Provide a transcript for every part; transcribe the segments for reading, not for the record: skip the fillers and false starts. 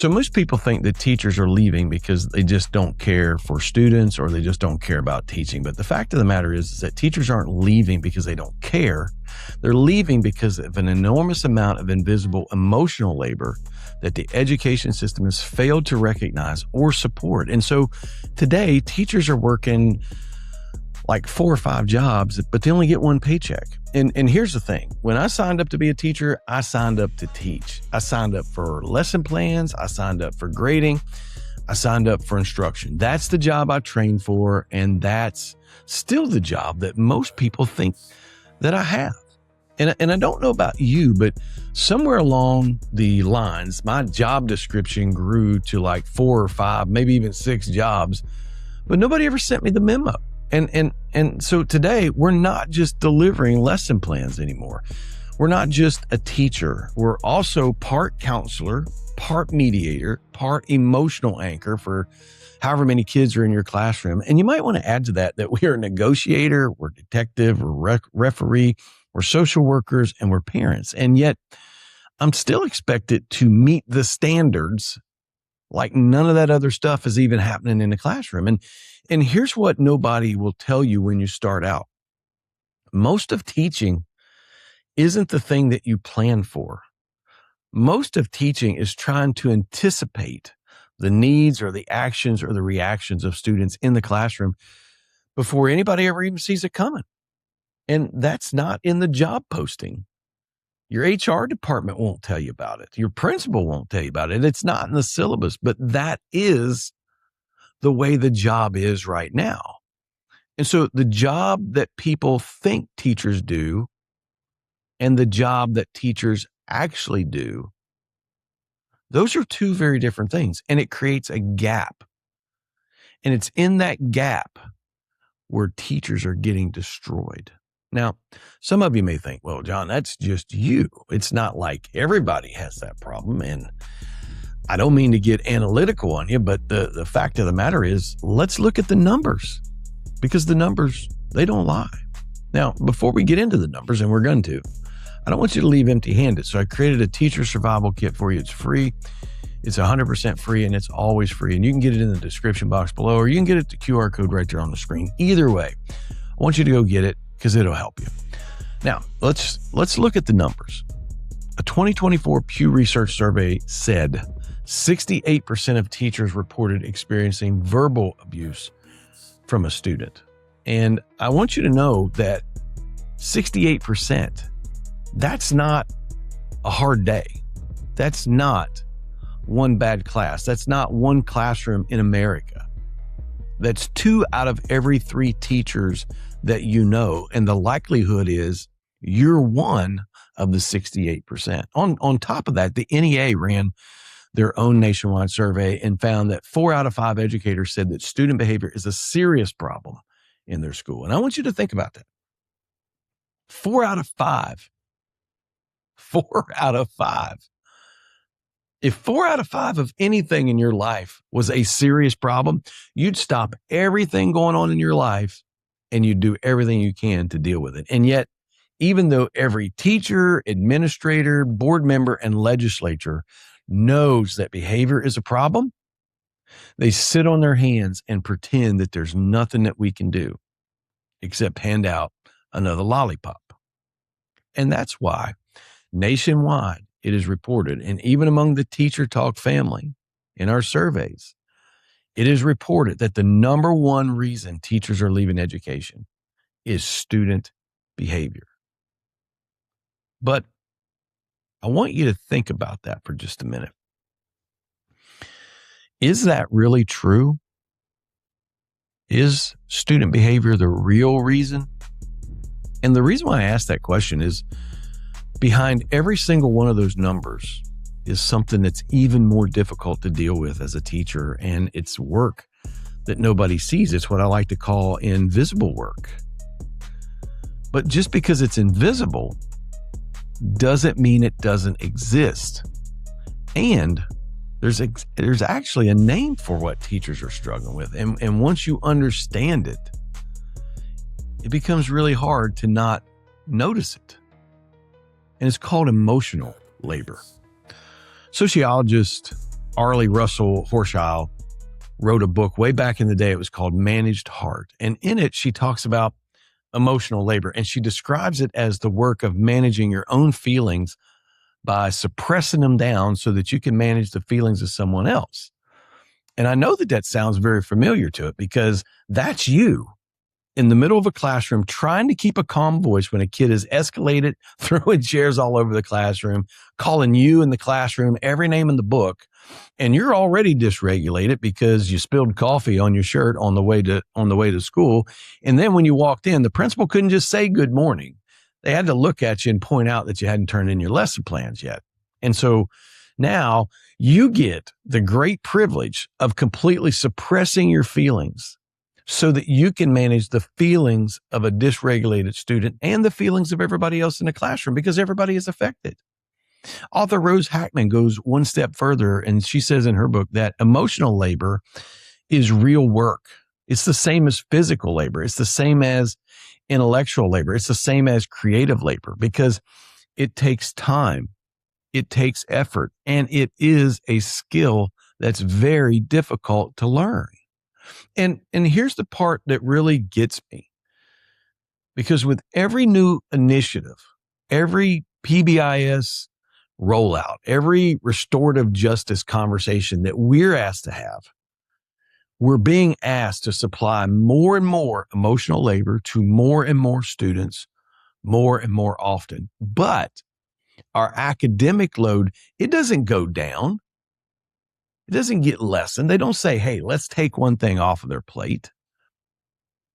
So most people think that teachers are leaving because they just don't care for students or they just don't care about teaching. But the fact of the matter is that teachers aren't leaving because they don't care. They're leaving because of an enormous amount of invisible emotional labor that the education system has failed to recognize or support. And so today, teachers are working like 4 or 5 jobs, but they only get one paycheck. And here's the thing. When I signed up to be a teacher, I signed up to teach. I signed up for lesson plans. I signed up for grading. I signed up for instruction. That's the job I trained for. And that's still the job that most people think that I have. And I don't know about you, but somewhere along the lines, my job description grew to like 4 or 5, maybe even 6 jobs, but nobody ever sent me the memo. And so today we're not just delivering lesson plans anymore. We're not just a teacher. We're also part counselor, part mediator, part emotional anchor for however many kids are in your classroom. And you might want to add to that we are a negotiator, we're detective, we're referee, we're social workers, and we're parents. And yet I'm still expected to meet the standards like none of that other stuff is even happening in the classroom. And here's what nobody will tell you when you start out. Most of teaching isn't the thing that you plan for. Most of teaching is trying to anticipate the needs or the actions or the reactions of students in the classroom before anybody ever even sees it coming. And that's not in the job posting. Your HR department won't tell you about it. Your principal won't tell you about it. It's not in the syllabus, but that is the way the job is right now. And so the job that people think teachers do and the job that teachers actually do, those are 2 very different things. And it creates a gap. And it's in that gap where teachers are getting destroyed. Now, some of you may think, well, John, that's just you. It's not like everybody has that problem. And I don't mean to get analytical on you, but the fact of the matter is, let's look at the numbers, because the numbers, they don't lie. Now, before we get into the numbers, and we're going to, I don't want you to leave empty-handed. So I created a teacher survival kit for you. It's free. It's 100% free, and it's always free. And you can get it in the description box below, or you can get it at the QR code right there on the screen. Either way, I want you to go get it because it'll help you. Now, let's look at the numbers. A 2024 Pew Research survey said 68% of teachers reported experiencing verbal abuse from a student. And I want you to know that 68%, that's not a hard day. That's not one bad class. That's not one classroom in America. That's 2 out of every 3 teachers that you know. And the likelihood is you're one of the 68%. On top of that, the NEA ran their own nationwide survey and found that 4 out of 5 educators said that student behavior is a serious problem in their school. And I want you to think about that. 4 out of 5. 4 out of 5. If 4 out of 5 of anything in your life was a serious problem, you'd stop everything going on in your life and you'd do everything you can to deal with it. And yet, even though every teacher, administrator, board member, and legislature knows that behavior is a problem, they sit on their hands and pretend that there's nothing that we can do except hand out another lollipop. And that's why nationwide it is reported, and even among the teacher talk family in our surveys, it is reported that the number one reason teachers are leaving education is student behavior. But I want you to think about that for just a minute. Is that really true? Is student behavior the real reason? And the reason why I ask that question is behind every single one of those numbers is something that's even more difficult to deal with as a teacher, and it's work that nobody sees. It's what I like to call invisible work. But just because it's invisible doesn't mean it doesn't exist. And there's actually a name for what teachers are struggling with. And once you understand it, it becomes really hard to not notice it. And it's called emotional labor. Sociologist Arlie Russell Horschild wrote a book way back in the day. It was called Managed Heart. And in it, she talks about emotional labor. And she describes it as the work of managing your own feelings by suppressing them down so that you can manage the feelings of someone else. And I know that that sounds very familiar to it because that's you in the middle of a classroom trying to keep a calm voice when a kid is escalated, throwing chairs all over the classroom, calling you in the classroom every name in the book. And you're already dysregulated because you spilled coffee on your shirt on the way to school. And then when you walked in, the principal couldn't just say good morning. They had to look at you and point out that you hadn't turned in your lesson plans yet. And so now you get the great privilege of completely suppressing your feelings so that you can manage the feelings of a dysregulated student and the feelings of everybody else in the classroom because everybody is affected. Author Rose Hackman goes one step further, and she says in her book that emotional labor is real work. It's the same as physical labor. It's the same as intellectual labor. It's the same as creative labor because it takes time, it takes effort, and it is a skill that's very difficult to learn. And here's the part that really gets me. Because with every new initiative, every PBIS rollout, every restorative justice conversation that we're asked to have, we're being asked to supply more and more emotional labor to more and more students more and more often. But our academic load, it doesn't go down. It doesn't get lessened. They don't say, hey, let's take one thing off of their plate.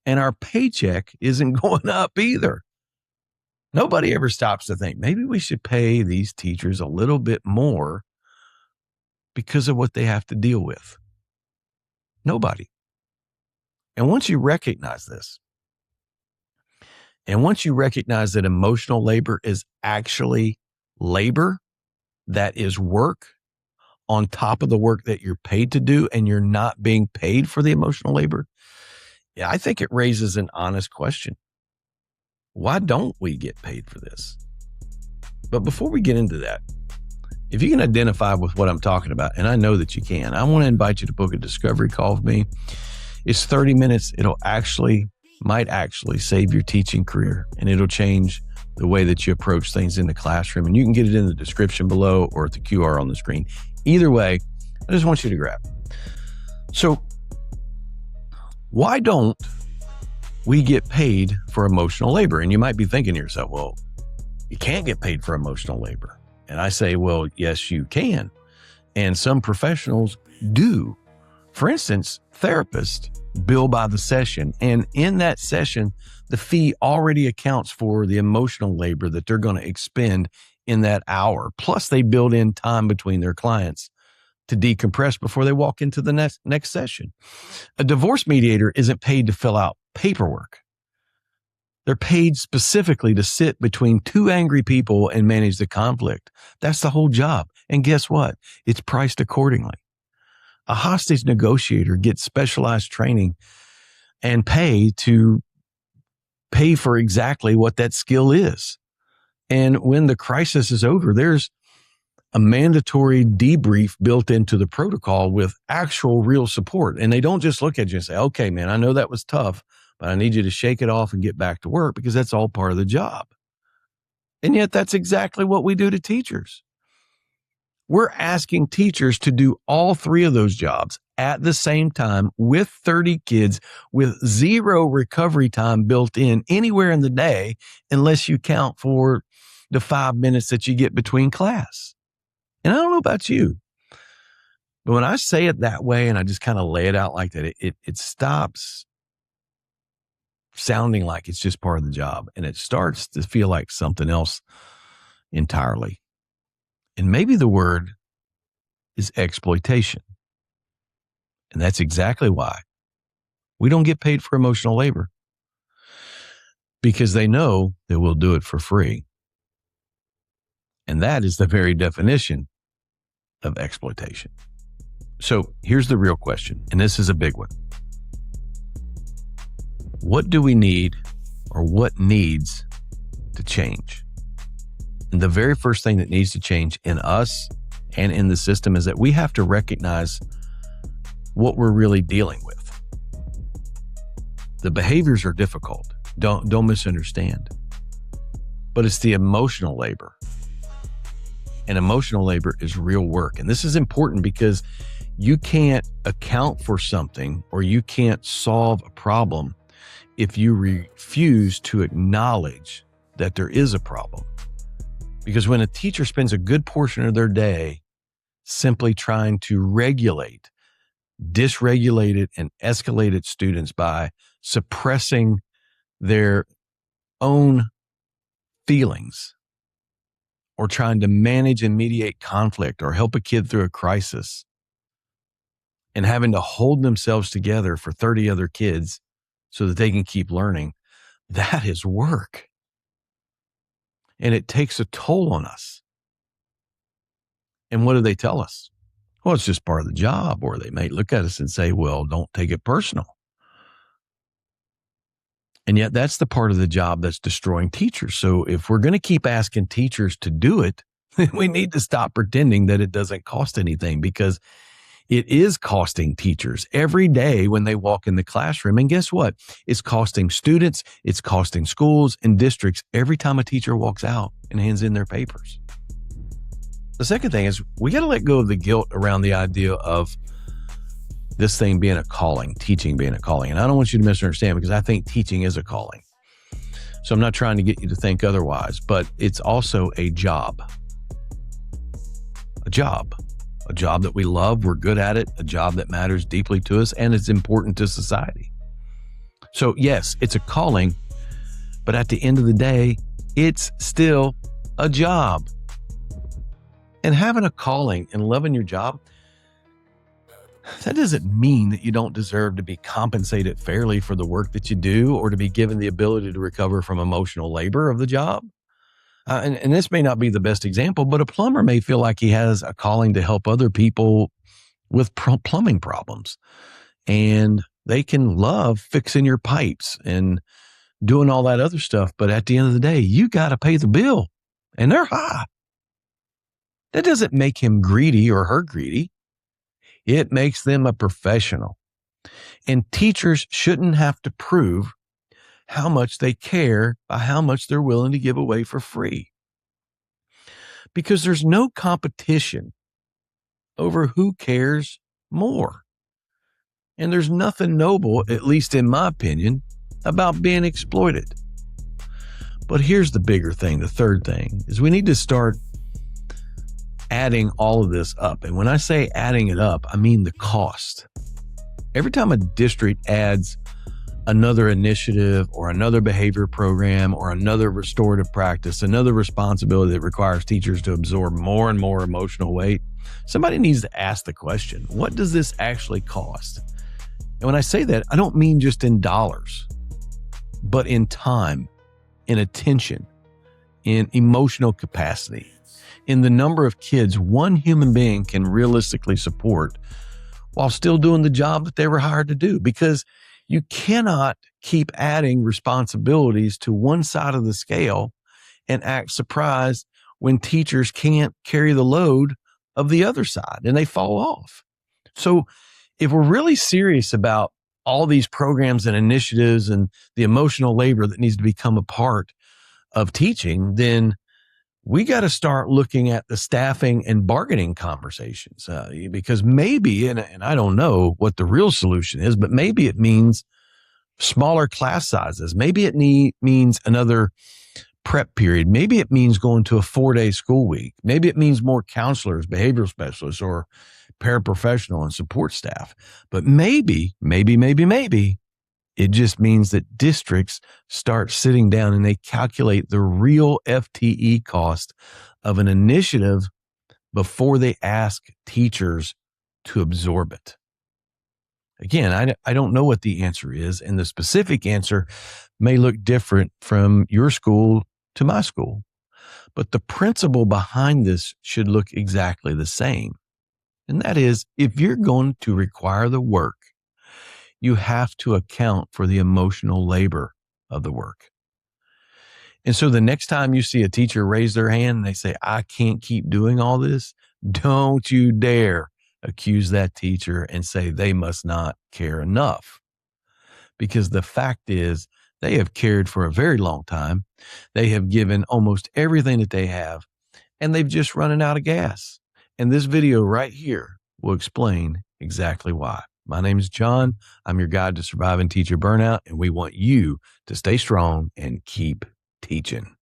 And our paycheck isn't going up either. Nobody ever stops to think, maybe we should pay these teachers a little bit more because of what they have to deal with. Nobody. And once you recognize this, and once you recognize that emotional labor is actually labor, that is work on top of the work that you're paid to do, and you're not being paid for the emotional labor, yeah, I think it raises an honest question. Why don't we get paid for this? But before we get into that, if you can identify with what I'm talking about, and I know that you can, I want to invite you to book a discovery call with me. It's 30 minutes. Might actually save your teaching career, and it'll change the way that you approach things in the classroom. And you can get it in the description below or at the QR on the screen. Either way, I just want you to grab it. So why don't we get paid for emotional labor? And you might be thinking to yourself, well, you can't get paid for emotional labor. And I say, well, yes, you can. And some professionals do. For instance, therapists bill by the session. And in that session, the fee already accounts for the emotional labor that they're going to expend in that hour. Plus, they build in time between their clients to decompress before they walk into the next session. A divorce mediator isn't paid to fill out paperwork. They're paid specifically to sit between two angry people and manage the conflict. That's the whole job. And guess what? It's priced accordingly. A hostage negotiator gets specialized training and pay for exactly what that skill is. And when the crisis is over, there's a mandatory debrief built into the protocol with actual real support. And they don't just look at you and say, okay, man, I know that was tough, but I need you to shake it off and get back to work, because that's all part of the job. And yet that's exactly what we do to teachers. We're asking teachers to do all three of those jobs at the same time with 30 kids with zero recovery time built in anywhere in the day, unless you count for the 5 minutes that you get between class. And I don't know about you, but when I say it that way and I just kind of lay it out like that, it stops sounding like it's just part of the job, and it starts to feel like something else entirely. And maybe the word is exploitation. And that's exactly why we don't get paid for emotional labor, because they know that we'll do it for free. And that is the very definition of exploitation. So here's the real question, and this is a big one. What do we need, or what needs to change? And the very first thing that needs to change in us and in the system is that we have to recognize what we're really dealing with. The behaviors are difficult. Don't misunderstand. But it's the emotional labor. And emotional labor is real work. And this is important because you can't account for something or you can't solve a problem if you refuse to acknowledge that there is a problem. Because when a teacher spends a good portion of their day simply trying to regulate dysregulated and escalated students by suppressing their own feelings or trying to manage and mediate conflict or help a kid through a crisis and having to hold themselves together for 30 other kids so that they can keep learning, that is work. And it takes a toll on us. And what do they tell us? Well, it's just part of the job. Or they may look at us and say, well, don't take it personal. And yet that's the part of the job that's destroying teachers. So if we're going to keep asking teachers to do it, we need to stop pretending that it doesn't cost anything, because it is costing teachers every day when they walk in the classroom. And guess what? It's costing students, it's costing schools and districts every time a teacher walks out and hands in their papers. The second thing is we got to let go of the guilt around the idea of this thing being a calling, teaching being a calling. And I don't want you to misunderstand, because I think teaching is a calling. So I'm not trying to get you to think otherwise, but it's also a job. A job that we love, we're good at it, a job that matters deeply to us, and it's important to society. So yes, it's a calling, but at the end of the day, it's still a job. And having a calling and loving your job, that doesn't mean that you don't deserve to be compensated fairly for the work that you do or to be given the ability to recover from emotional labor of the job. And this may not be the best example, but a plumber may feel like he has a calling to help other people with plumbing problems. And they can love fixing your pipes and doing all that other stuff. But at the end of the day, you got to pay the bill, and they're high. That doesn't make him greedy or her greedy. It makes them a professional. And teachers shouldn't have to prove how much they care by how much they're willing to give away for free. Because there's no competition over who cares more. And there's nothing noble, at least in my opinion, about being exploited. But here's the bigger thing. The third thing is we need to start adding all of this up. And when I say adding it up, I mean the cost. Every time a district adds another initiative or another behavior program or another restorative practice, another responsibility that requires teachers to absorb more and more emotional weight, somebody needs to ask the question, what does this actually cost? And when I say that, I don't mean just in dollars, but in time, in attention, in emotional capacity, in the number of kids one human being can realistically support while still doing the job that they were hired to do. Because you cannot keep adding responsibilities to one side of the scale and act surprised when teachers can't carry the load of the other side and they fall off. So if we're really serious about all these programs and initiatives and the emotional labor that needs to become a part of teaching, then we got to start looking at the staffing and bargaining conversations, because maybe, and I don't know what the real solution is, but maybe it means smaller class sizes. Maybe it means another prep period. Maybe it means going to a 4-day school week. Maybe it means more counselors, behavioral specialists, or paraprofessional and support staff. But maybe it just means that districts start sitting down and they calculate the real FTE cost of an initiative before they ask teachers to absorb it. Again, I don't know what the answer is, and the specific answer may look different from your school to my school, but the principle behind this should look exactly the same. And that is, if you're going to require the work, you have to account for the emotional labor of the work. And so the next time you see a teacher raise their hand and they say, I can't keep doing all this, Don't you dare accuse that teacher and say they must not care enough. Because the fact is, they have cared for a very long time. They have given almost everything that they have, and they've just running out of gas. And this video right here will explain exactly why. My name is John. I'm your guide to surviving teacher burnout, and we want you to stay strong and keep teaching.